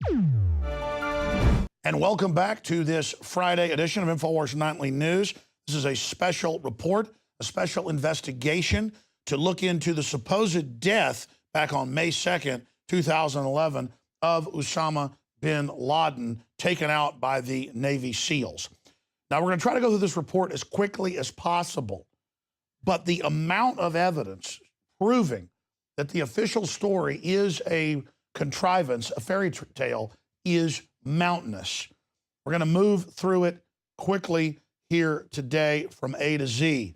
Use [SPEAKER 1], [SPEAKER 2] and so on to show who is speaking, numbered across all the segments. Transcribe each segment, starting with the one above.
[SPEAKER 1] And welcome back to this Friday edition of InfoWars Nightly News. This is a special report, a special investigation to look into the supposed death back on May 2nd, 2011, of Osama Bin Laden, taken out by the Navy SEALs. Now, we're going to try to go through this report as quickly as possible, but the amount of evidence proving that the official story is a contrivance, a fairy tale, is mountainous. We're going to move through it quickly here today from A to Z.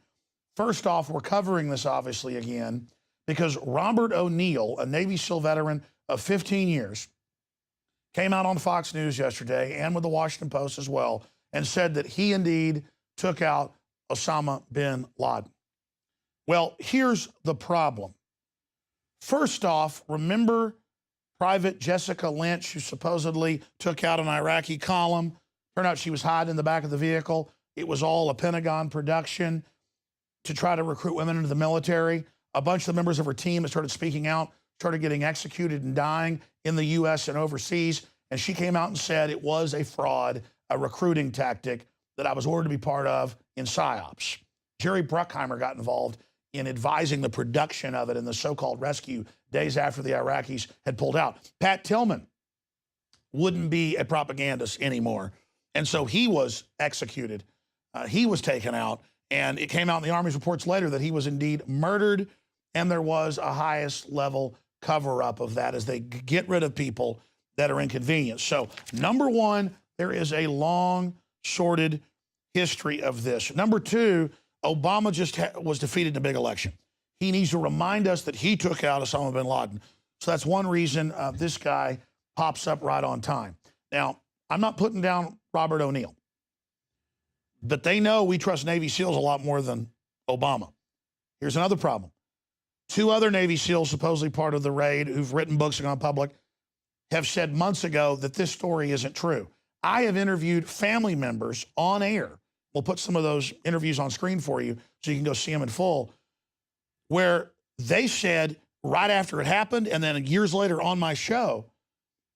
[SPEAKER 1] First off, we're covering this obviously again because Robert O'Neill, a Navy SEAL veteran of 15 years, came out on Fox News yesterday and with the Washington Post as well and said that he indeed took out Osama bin Laden. Well, here's the problem. First off, remember Private Jessica Lynch, who supposedly took out an Iraqi column? Turned out she was hiding in the back of the vehicle. It was all a Pentagon production to try to recruit women into the military. A bunch of the members of her team that started speaking out, started getting executed and dying in the U.S. and overseas. And she came out and said it was a fraud, a recruiting tactic that I was ordered to be part of in PSYOPs. Jerry Bruckheimer got involved in advising the production of it in the so-called rescue days after the Iraqis had pulled out. Pat Tillman wouldn't be a propagandist anymore. And so he was executed. He was taken out. And it came out in the Army's reports later that he was indeed murdered. And there was a highest level cover-up of that as they get rid of people that are inconvenienced. So number one, there is a long, sordid history of this. Number two, Obama just was defeated in a big election. He needs to remind us that he took out Osama bin Laden. So that's one reason this guy pops up right on time. Now, I'm not putting down Robert O'Neill, but they know we trust Navy SEALs a lot more than Obama. Here's another problem. Two other Navy SEALs, supposedly part of the raid, who've written books and gone public, have said months ago that this story isn't true. I have interviewed family members on air. We'll put some of those interviews on screen for you so you can go see them in full, where they said right after it happened and then years later on my show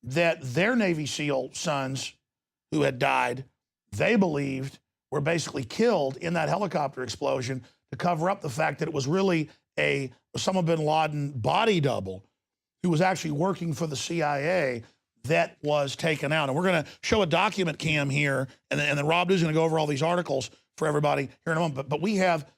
[SPEAKER 1] that their Navy SEAL sons who had died, they believed were basically killed in that helicopter explosion to cover up the fact that it was really a Osama bin Laden body double who was actually working for the CIA that was taken out. And we're going to show a document cam here, and then Rob is going to go over all these articles for everybody here in a moment. But we have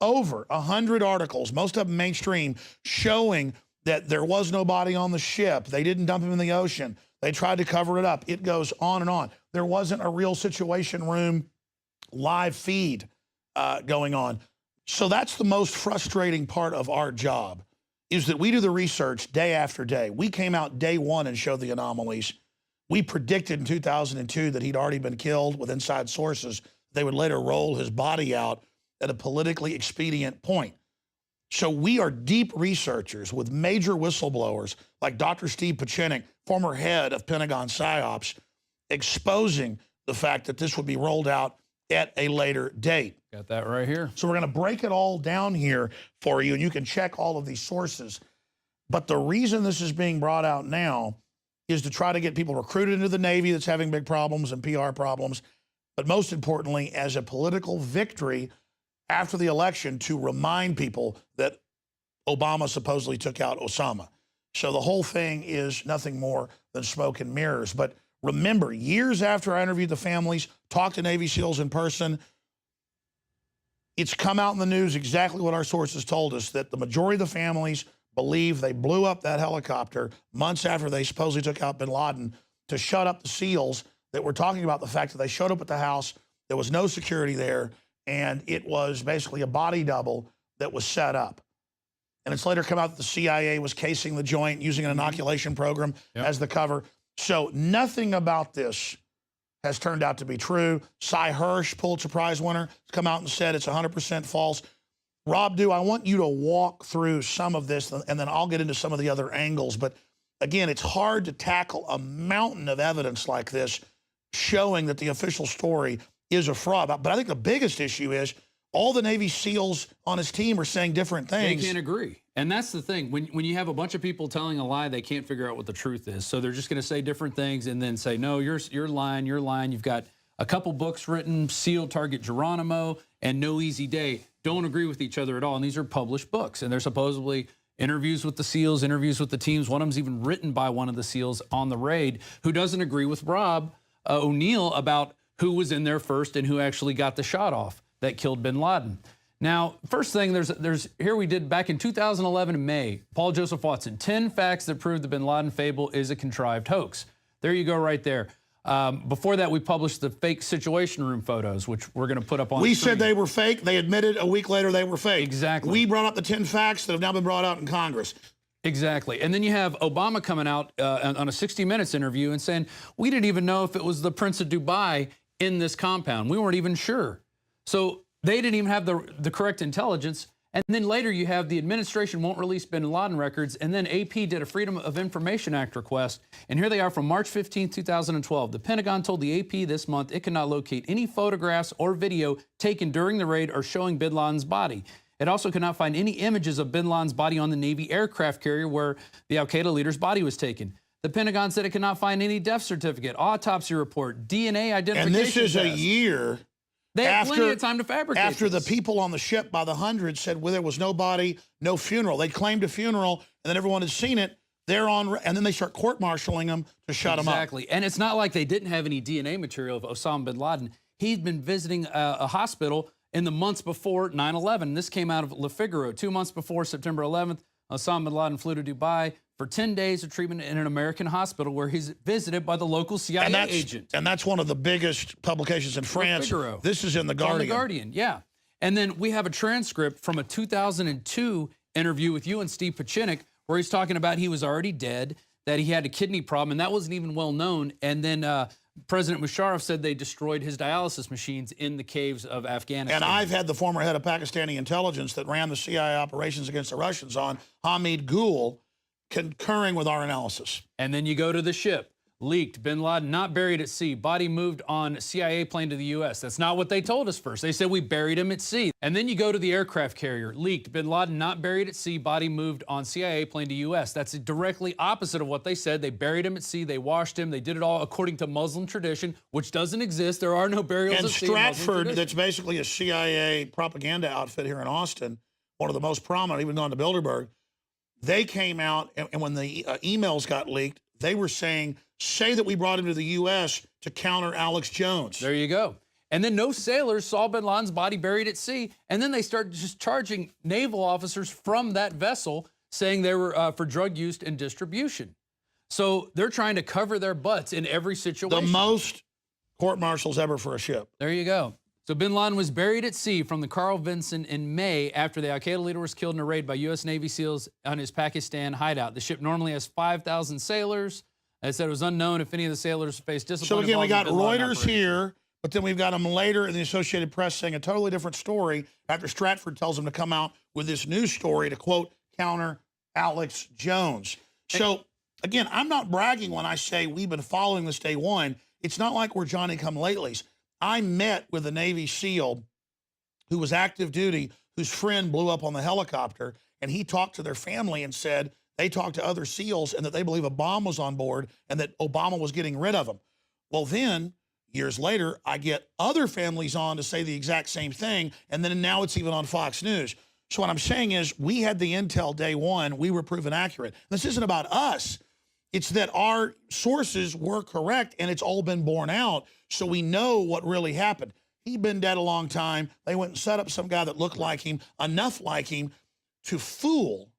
[SPEAKER 1] over 100 articles, most of them mainstream, showing that there was no body on the ship. They didn't dump him in the ocean. They tried to cover it up. It goes on and on. There wasn't a real Situation Room live feed going on. So that's the most frustrating part of our job, is that we do the research day after day. We came out day one and showed the anomalies. We predicted in 2002 that he'd already been killed with inside sources. They would later roll his body out at a politically expedient point. So we are deep researchers with major whistleblowers like Dr. Steve Pachinik, former head of Pentagon PSYOPs, exposing the fact that this would be rolled out at a later date.
[SPEAKER 2] Got that right here.
[SPEAKER 1] So we're going to break it all down here for you, and you can check all of these sources. But the reason this is being brought out now is to try to get people recruited into the Navy that's having big problems and PR problems, but most importantly, as a political victory after the election to remind people that Obama supposedly took out Osama. So the whole thing is nothing more than smoke and mirrors. But remember, years after I interviewed the families, talked to Navy SEALs in person, it's come out in the news exactly what our sources told us, that the majority of the families believe they blew up that helicopter months after they supposedly took out bin Laden to shut up the SEALs that were talking about the fact that they showed up at the house, there was no security there, and it was basically a body double that was set up. And it's later come out that the CIA was casing the joint using an inoculation program as the cover. So nothing about this has turned out to be true. Cy Hirsch, Pulitzer Prize winner, has come out and said it's 100% false. Rob I want you to walk through some of this, and then I'll get into some of the other angles. But again, it's hard to tackle a mountain of evidence like this showing that the official story is a fraud. But I think the biggest issue is all the Navy SEALs on his team are saying different things.
[SPEAKER 2] They can't agree. And that's the thing. When you have a bunch of people telling a lie, they can't figure out what the truth is. So they're just going to say different things and then say, no, you're lying, you're lying. You've got a couple books written, SEAL Target Geronimo and No Easy Day, don't agree with each other at all. And these are published books. And they're supposedly interviews with the SEALs, interviews with the teams. One of them's even written by one of the SEALs on the raid who doesn't agree with Rob O'Neill about who was in there first and who actually got the shot off that killed bin Laden. Now, first thing, there's here we did back in 2011 in May, Paul Joseph Watson, 10 facts that prove the bin Laden fable is a contrived hoax. There you go right there. Before that, we published the fake Situation Room photos, which we're going to put up on
[SPEAKER 1] We
[SPEAKER 2] screen.
[SPEAKER 1] said they were fake. They admitted a week later they were fake.
[SPEAKER 2] Exactly.
[SPEAKER 1] We brought up the 10 facts that have now been brought out in Congress.
[SPEAKER 2] Exactly. And then you have Obama coming out on a 60 Minutes interview and saying, we didn't even know if it was the Prince of Dubai in this compound. We weren't even sure. So they didn't even have the correct intelligence. And then later you have the administration won't release bin Laden records. And then AP did a Freedom of Information Act request. And here they are from March 15, 2012. The Pentagon told the AP this month it cannot locate any photographs or video taken during the raid or showing bin Laden's body. It also could not find any images of bin Laden's body on the Navy aircraft carrier where the al-Qaeda leader's body was taken. The Pentagon said it could not find any death certificate, autopsy report, DNA identification
[SPEAKER 1] And this is
[SPEAKER 2] test.
[SPEAKER 1] a year
[SPEAKER 2] They had
[SPEAKER 1] after,
[SPEAKER 2] plenty of time to fabricate
[SPEAKER 1] after the
[SPEAKER 2] this.
[SPEAKER 1] people on the ship by the hundreds said, well, there was no body, no funeral. They claimed a funeral, and then everyone had seen it. They're on, and then they start court-martialing them to shut them up.
[SPEAKER 2] Exactly. And it's not like they didn't have any DNA material of Osama bin Laden. He'd been visiting a hospital in the months before 9/11. This came out of Le Figaro. 2 months before September 11th, Osama bin Laden flew to Dubai for 10 days of treatment in an American hospital where he's visited by the local CIA agent.
[SPEAKER 1] And that's one of the biggest publications in France.
[SPEAKER 2] Figaro.
[SPEAKER 1] This is in The Guardian.
[SPEAKER 2] On The Guardian, yeah. And then we have a transcript from a 2002 interview with you and Steve Pachinik where he's talking about he was already dead, that he had a kidney problem, and that wasn't even well known. And then President Musharraf said they destroyed his dialysis machines in the caves of Afghanistan.
[SPEAKER 1] And I've had the former head of Pakistani intelligence that ran the CIA operations against the Russians on, Hamid Gul, concurring with our analysis.
[SPEAKER 2] And then you go to the ship. Leaked, bin Laden not buried at sea, body moved on CIA plane to the U.S. That's not what they told us first. They said we buried him at sea. And then you go to the aircraft carrier. Leaked, bin Laden not buried at sea, body moved on CIA plane to U.S. That's directly opposite of what they said. They buried him at sea, they washed him, they did it all according to Muslim tradition, which doesn't exist. There are no burials
[SPEAKER 1] And
[SPEAKER 2] at sea.
[SPEAKER 1] Stratford, that's basically a CIA propaganda outfit here in Austin, one of the most prominent, even gone to Bilderberg. They came out, and when the emails got leaked, they were saying, say that we brought him to the U.S. to counter Alex Jones.
[SPEAKER 2] There you go. And then no sailors saw bin Laden's body buried at sea. And then they started just charging naval officers from that vessel, saying they were for drug use and distribution. So they're trying to cover their butts in every situation.
[SPEAKER 1] The most court-martials ever for a ship.
[SPEAKER 2] There you go. So bin Laden was buried at sea from the Carl Vinson in May after the al-Qaeda leader was killed in a raid by U.S. Navy SEALs on his Pakistan hideout. The ship normally has 5,000 sailors. As I said, it was unknown if any of the sailors faced discipline.
[SPEAKER 1] So again, we got Reuters
[SPEAKER 2] operation.
[SPEAKER 1] here, but then we've got them later in the Associated Press saying a totally different story after Stratford tells them to come out with this news story to, quote, counter Alex Jones. So again, I'm not bragging when I say we've been following this day one. It's not like we're Johnny-come-latelys. I met with a Navy SEAL who was active duty, whose friend blew up on the helicopter, and he talked to their family and said they talked to other SEALs and that they believe a bomb was on board and that Obama was getting rid of them. Well, then, years later, I get other families on to say the exact same thing, and then now it's even on Fox News. So what I'm saying is we had the intel day one. We were proven accurate. This isn't about us. It's that our sources were correct, and it's all been borne out, so we know what really happened. He'd been dead a long time. They went and set up some guy that looked like him, enough like him, to fool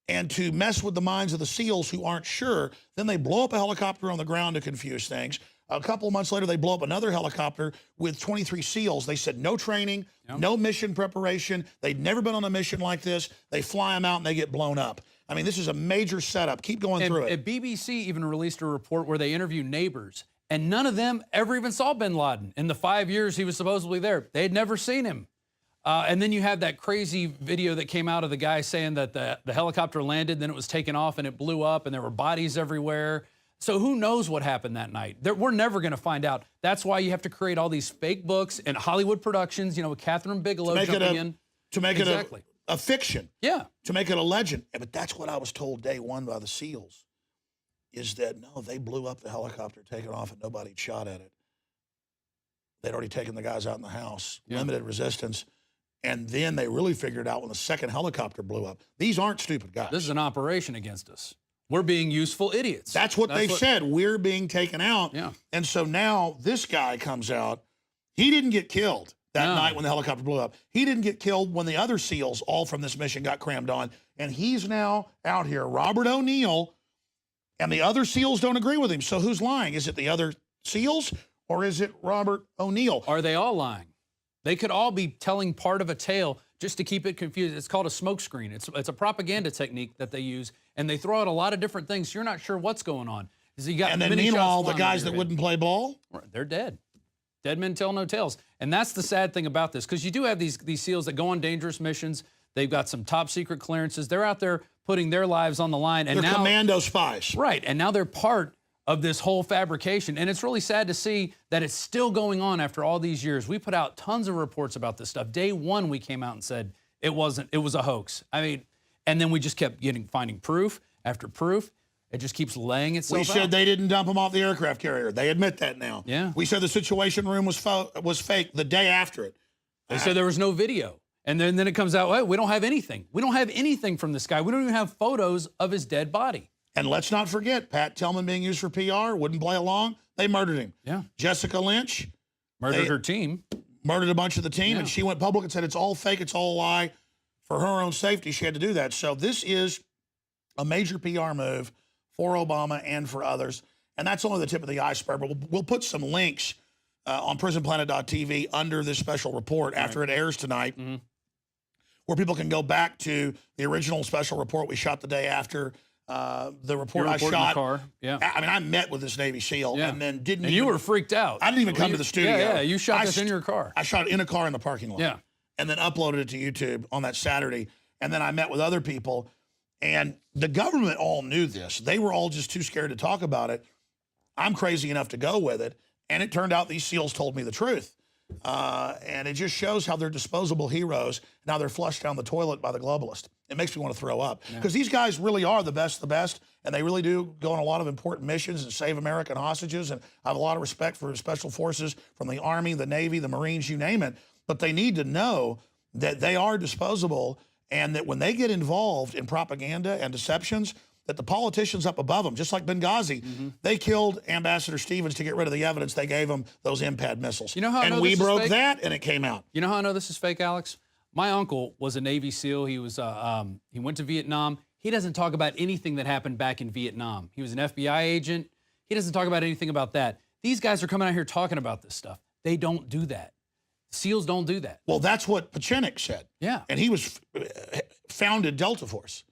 [SPEAKER 1] and to mess with the minds of the SEALs who aren't sure. Then they blow up a helicopter on the ground to confuse things. A couple of months later, they blow up another helicopter with 23 SEALs. They said no training, no mission preparation. They'd never been on a mission like this. They fly them out and they get blown up. I mean, this is a major setup. Keep going through it.
[SPEAKER 2] BBC even released a report where they interviewed neighbors, and none of them ever even saw bin Laden in the 5 years he was supposedly there. They had never seen him. And then you have that crazy video that came out of the guy saying that the helicopter landed, then it was taken off and it blew up and there were bodies everywhere. So who knows what happened that night? We're never going to find out. That's why you have to create all these fake books and Hollywood productions, with Catherine Bigelow jumping in.
[SPEAKER 1] To make
[SPEAKER 2] exactly.
[SPEAKER 1] it a fiction.
[SPEAKER 2] Yeah.
[SPEAKER 1] To make it a legend. Yeah, but that's what I was told day one by the SEALs, is that, no, they blew up the helicopter, taken off, and nobody shot at it. They'd already taken the guys out in the house, limited resistance. And then they really figured out when the second helicopter blew up. These aren't stupid guys.
[SPEAKER 2] This is an operation against us. We're being useful idiots.
[SPEAKER 1] That's what they've said. We're being taken out.
[SPEAKER 2] Yeah.
[SPEAKER 1] And so now this guy comes out. He didn't get killed that night when the helicopter blew up. He didn't get killed when the other SEALs, all from this mission, got crammed on. And he's now out here, Robert O'Neill, and the other SEALs don't agree with him. So who's lying? Is it the other SEALs or is it Robert O'Neill?
[SPEAKER 2] Are they all lying? They could all be telling part of a tale just to keep it confused. It's called a smokescreen. It's a propaganda technique that they use, and they throw out a lot of different things. So you're not sure what's going on.
[SPEAKER 1] And then meanwhile, the guys that wouldn't play ball?
[SPEAKER 2] They're dead. Dead men tell no tales. And that's the sad thing about this, because you do have these SEALs that go on dangerous missions. They've got some top secret clearances. They're out there putting their lives on the line. And
[SPEAKER 1] they're
[SPEAKER 2] now,
[SPEAKER 1] commando spies.
[SPEAKER 2] Right. And now they're part of this whole fabrication. And it's really sad to see that it's still going on after all these years. We put out tons of reports about this stuff. Day one, we came out and said it was a hoax. I mean, and then we just kept finding proof after proof. It just keeps laying itself out.
[SPEAKER 1] We said they didn't dump them off the aircraft carrier. They admit that now.
[SPEAKER 2] Yeah.
[SPEAKER 1] We said the Situation Room was fake the day after it.
[SPEAKER 2] They said there was no video. And then it comes out, well, we don't have anything. We don't have anything from this guy. We don't even have photos of his dead body.
[SPEAKER 1] And let's not forget, Pat Tillman being used for PR, wouldn't play along. They murdered him.
[SPEAKER 2] Yeah.
[SPEAKER 1] Jessica Lynch.
[SPEAKER 2] Murdered her team.
[SPEAKER 1] Murdered a bunch of the team, and she went public and said it's all fake, it's all a lie. For her own safety, she had to do that. So this is a major PR move for Obama and for others. And that's only the tip of the iceberg. But we'll put some links on prisonplanet.tv under this special report after it airs tonight, where people can go back to the original special report we shot the day after. The report I shot.
[SPEAKER 2] In the car. Yeah.
[SPEAKER 1] I mean, I met with this Navy SEAL and then didn't.
[SPEAKER 2] And you were freaked out.
[SPEAKER 1] I didn't even come to the studio.
[SPEAKER 2] Yeah, you shot this in your car.
[SPEAKER 1] I shot it in a car in the parking lot.
[SPEAKER 2] Yeah.
[SPEAKER 1] And then uploaded it to YouTube on that Saturday. And then I met with other people, and the government all knew this. They were all just too scared to talk about it. I'm crazy enough to go with it, and it turned out these SEALs told me the truth. And it just shows how they're disposable heroes. Now they're flushed down the toilet by the globalist. It makes me want to throw up, because these guys really are the best, and they really do go on a lot of important missions and save American hostages. And I have a lot of respect for special forces from the Army, the Navy, the Marines, you name it. But they need to know that they are disposable, and that when they get involved in propaganda and deceptions, that the politicians up above them, just like Benghazi, they killed Ambassador Stevens to get rid of the evidence. They gave him those IMPAD missiles.
[SPEAKER 2] You know how I know
[SPEAKER 1] and we
[SPEAKER 2] this is
[SPEAKER 1] broke
[SPEAKER 2] fake?
[SPEAKER 1] that, and it came out.
[SPEAKER 2] You know how I know this is fake, Alex? My uncle was a Navy SEAL. He was he went to Vietnam. He doesn't talk about anything that happened back in Vietnam. He was an FBI agent. He doesn't talk about anything about that. These guys are coming out here talking about this stuff. They don't do that. SEALs don't do that.
[SPEAKER 1] Well, that's what Pachenik said.
[SPEAKER 2] Yeah.
[SPEAKER 1] And he was founded Delta Force.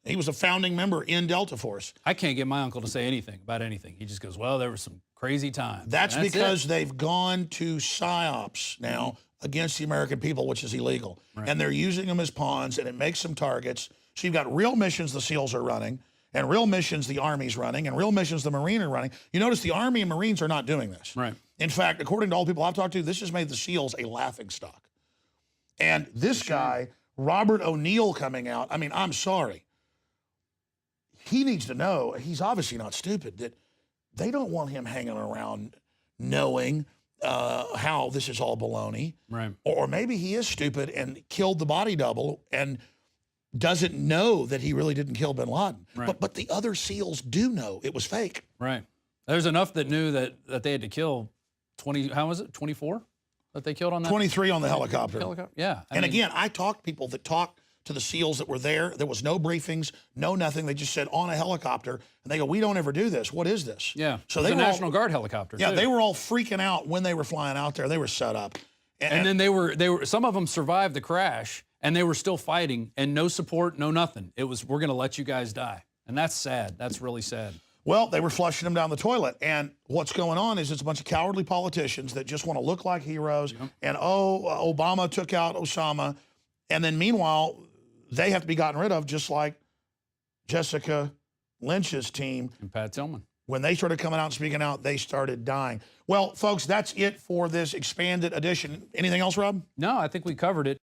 [SPEAKER 1] He was a founding member in Delta Force.
[SPEAKER 2] I can't get my uncle to say anything about anything. He just goes, well, there was some crazy times.
[SPEAKER 1] That's because they've gone to PSYOPs now against the American people, which is illegal.
[SPEAKER 2] Right.
[SPEAKER 1] And they're using them as pawns, and it makes them targets. So you've got real missions the SEALs are running, and real missions the Army's running, and real missions the Marine are running. You notice the Army and Marines are not doing this.
[SPEAKER 2] Right.
[SPEAKER 1] In fact, according to all the people I've talked to, this has made the SEALs a laughingstock. And this guy, Robert O'Neill, coming out, I mean, I'm sorry. He needs to know, he's obviously not stupid, that they don't want him hanging around knowing how this is all baloney.
[SPEAKER 2] Right.
[SPEAKER 1] Or maybe he is stupid and killed the body double and doesn't know that he really didn't kill bin Laden.
[SPEAKER 2] Right.
[SPEAKER 1] But the other SEALs do know it was fake.
[SPEAKER 2] Right. There's enough that knew that they had to kill 20, how was it, 24 that they killed on that?
[SPEAKER 1] 23 on the helicopter.
[SPEAKER 2] Yeah.
[SPEAKER 1] And again, I talked to people that talked to the SEALs that were there. There was no briefings, no nothing. They just said on a helicopter, and they go, "We don't ever do this. What is this?"
[SPEAKER 2] Yeah.
[SPEAKER 1] So
[SPEAKER 2] they
[SPEAKER 1] they
[SPEAKER 2] were
[SPEAKER 1] were
[SPEAKER 2] National Guard helicopter.
[SPEAKER 1] Yeah,
[SPEAKER 2] too.
[SPEAKER 1] they were all freaking out when they were flying out there. They were set up,
[SPEAKER 2] and then they were some of them survived the crash, and they were still fighting, and no support, no nothing. It was, we're going to let you guys die, and that's sad. That's really sad.
[SPEAKER 1] Well, they were flushing them down the toilet. And what's going on is it's a bunch of cowardly politicians that just want to look like heroes. Yep. And, Obama took out Osama. And then meanwhile, they have to be gotten rid of, just like Jessica Lynch's team.
[SPEAKER 2] And Pat Tillman.
[SPEAKER 1] When they started coming out and speaking out, they started dying. Well, folks, that's it for this expanded edition. Anything else, Rob?
[SPEAKER 2] No, I think we covered it.